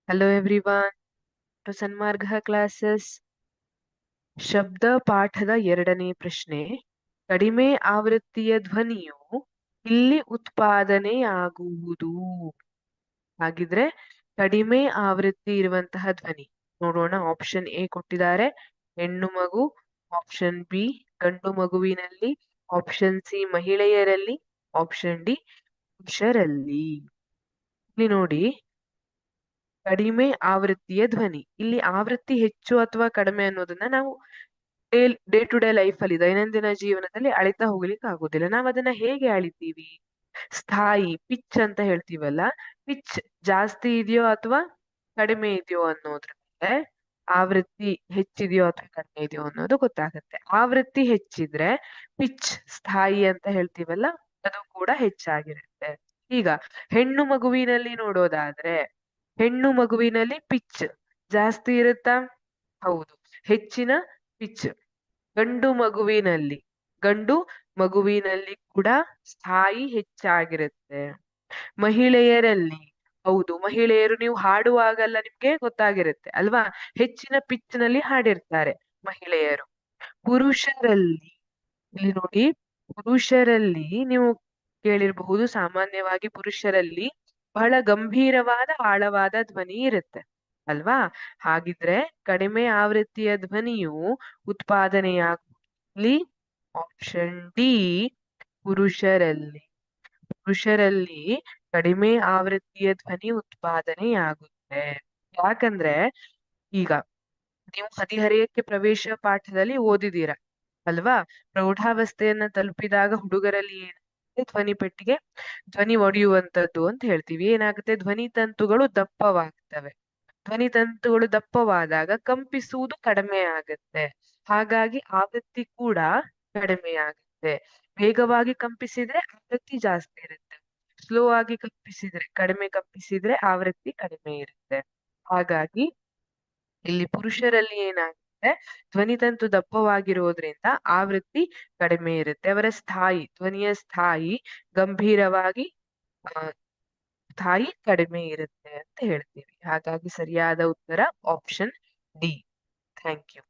Hello everyone to Sanmarga classes. ಶಬ್ದ ಪಾಠದ 2ನೇ ಪ್ರಶ್ನೆ. ಕಡಿಮೆ ಆವೃತ್ತಿಯ ಧ್ವನಿಯು ಇಲ್ಲಿ ಉತ್ಪಾದನೆಯಾಗುವುದು. ಹಾಗಿದ್ರೆ ಕಡಿಮೆ ಆವೃತ್ತಿ ಇರುವಂತಹ ಧ್ವನಿ ನೋಡೋಣ. ಆಪ್ಷನ್ ಎ ಕೊಟ್ಟಿದ್ದಾರೆ, ಹೆಣ್ಣು ಮಗು. ಆಪ್ಷನ್ ಬಿ, ಗಂಡು ಮಗುವಿನಲ್ಲಿ. ಆಪ್ಷನ್ ಸಿ, ಮಹಿಳೆಯರಲ್ಲಿ. ಆಪ್ಷನ್ ಡಿ, ಪುರುಷರಲ್ಲಿ. ಇಲ್ಲಿ ನೋಡಿ, ಕಡಿಮೆ ಆವೃತ್ತಿಯ ಧ್ವನಿ. ಇಲ್ಲಿ ಆವೃತ್ತಿ ಹೆಚ್ಚು ಅಥವಾ ಕಡಿಮೆ ಅನ್ನೋದನ್ನ ನಾವು ಡೇ ಟು ಡೇ ಲೈಫ್ ಅಲ್ಲಿ, ದೈನಂದಿನ ಜೀವನದಲ್ಲಿ ಅಳಿತಾ ಹೋಗ್ಲಿಕ್ಕೆ ಆಗುದಿಲ್ಲ. ನಾವ್ ಅದನ್ನ ಹೇಗೆ ಅಳಿತೀವಿ? ಸ್ಥಾಯಿ, ಪಿಚ್ ಅಂತ ಹೇಳ್ತೀವಲ್ಲ, ಪಿಚ್ ಜಾಸ್ತಿ ಇದೆಯೋ ಅಥವಾ ಕಡಿಮೆ ಇದೆಯೋ ಅನ್ನೋದ್ರ ಮೇಲೆ ಆವೃತ್ತಿ ಹೆಚ್ಚಿದೆಯೋ ಅಥವಾ ಕಡಿಮೆ ಇದೆಯೋ ಅನ್ನೋದು ಗೊತ್ತಾಗುತ್ತೆ. ಆವೃತ್ತಿ ಹೆಚ್ಚಿದ್ರೆ ಪಿಚ್, ಸ್ಥಾಯಿ ಅಂತ ಹೇಳ್ತೀವಲ್ಲ, ಅದು ಕೂಡ ಹೆಚ್ಚಾಗಿರುತ್ತೆ. ಈಗ ಹೆಣ್ಣು ಮಗುವಿನಲ್ಲಿ ನೋಡೋದಾದ್ರೆ, ಹೆಣ್ಣು ಮಗುವಿನಲ್ಲಿ ಪಿಚ್ ಜಾಸ್ತಿ ಇರುತ್ತಾ? ಹೌದು, ಹೆಚ್ಚಿನ ಪಿಚ್. ಗಂಡು ಮಗುವಿನಲ್ಲಿ ಕೂಡ ಸ್ಥಾಯಿ ಹೆಚ್ಚಾಗಿರುತ್ತೆ. ಮಹಿಳೆಯರಲ್ಲಿ, ಹೌದು, ಮಹಿಳೆಯರು ನೀವು ಹಾಡುವಾಗೆಲ್ಲ ನಿಮ್ಗೆ ಗೊತ್ತಾಗಿರುತ್ತೆ ಅಲ್ವಾ, ಹೆಚ್ಚಿನ ಪಿಚ್ ನಲ್ಲಿ ಹಾಡಿರ್ತಾರೆ ಮಹಿಳೆಯರು. ಪುರುಷರಲ್ಲಿ, ಇಲ್ಲಿ ನೋಡಿ, ಪುರುಷರಲ್ಲಿ ನೀವು ಕೇಳಿರಬಹುದು, ಸಾಮಾನ್ಯವಾಗಿ ಪುರುಷರಲ್ಲಿ ಬಹಳ ಗಂಭೀರವಾದ ಆಳವಾದ ಧ್ವನಿ ಇರುತ್ತೆ ಅಲ್ವಾ. ಹಾಗಿದ್ರೆ ಕಡಿಮೆ ಆವೃತ್ತಿಯ ಧ್ವನಿಯು ಉತ್ಪಾದನೆಯಾಗಲಿ ಆಪ್ಷನ್ ಡಿ, ಪುರುಷರಲ್ಲಿ. ಪುರುಷರಲ್ಲಿ ಕಡಿಮೆ ಆವೃತ್ತಿಯ ಧ್ವನಿ ಉತ್ಪಾದನೆಯಾಗುತ್ತೆ. ಯಾಕಂದ್ರೆ ಈಗ ನೀವು ಹದಿಹರೆಯಕ್ಕೆ ಪ್ರವೇಶ ಪಾಠದಲ್ಲಿ ಓದಿದೀರ ಅಲ್ವಾ, ಪ್ರೌಢಾವಸ್ಥೆಯನ್ನ ತಲುಪಿದಾಗ ಹುಡುಗರಲ್ಲಿ ಏನಾಗುತ್ತೆ, ಧ್ವನಿ ಪೆಟ್ಟಿಗೆ ಧ್ವನಿ ಒಡೆಯುವಂತದ್ದು ಅಂತ ಹೇಳ್ತೀವಿ. ಏನಾಗುತ್ತೆ, ಧ್ವನಿ ತಂತುಗಳು ದಪ್ಪವಾಗ್ತವೆ. ಧ್ವನಿ ತಂತುಗಳು ದಪ್ಪವಾದಾಗ ಕಂಪಿಸುವುದು ಕಡಿಮೆ ಆಗುತ್ತೆ. ಹಾಗಾಗಿ ಆವೃತ್ತಿ ಕೂಡ ಕಡಿಮೆ ಆಗುತ್ತೆ. ವೇಗವಾಗಿ ಕಂಪಿಸಿದ್ರೆ ಆವೃತ್ತಿ ಜಾಸ್ತಿ ಇರುತ್ತೆ, ಸ್ಲೋ ಆಗಿ ಕಡಿಮೆ ಕಂಪಿಸಿದ್ರೆ ಆವೃತ್ತಿ ಕಡಿಮೆ ಇರುತ್ತೆ. ಹಾಗಾಗಿ ಇಲ್ಲಿ ಪುರುಷರಲ್ಲಿ ಏನಾಗುತ್ತೆ, ಧ್ವನಿತಂತು ದಪ್ಪವಾಗಿರೋದ್ರಿಂದ ಆವೃತ್ತಿ ಕಡಿಮೆ ಇರುತ್ತೆ. ಅವರ ಧ್ವನಿಯ ಸ್ಥಾಯಿ ಗಂಭೀರವಾಗಿ ಸ್ಥಾಯಿ ಕಡಿಮೆ ಇರುತ್ತೆ ಅಂತ ಹೇಳ್ತೀವಿ. ಹಾಗಾಗಿ ಸರಿಯಾದ ಉತ್ತರ ಆಪ್ಷನ್ ಡಿ. Thank you.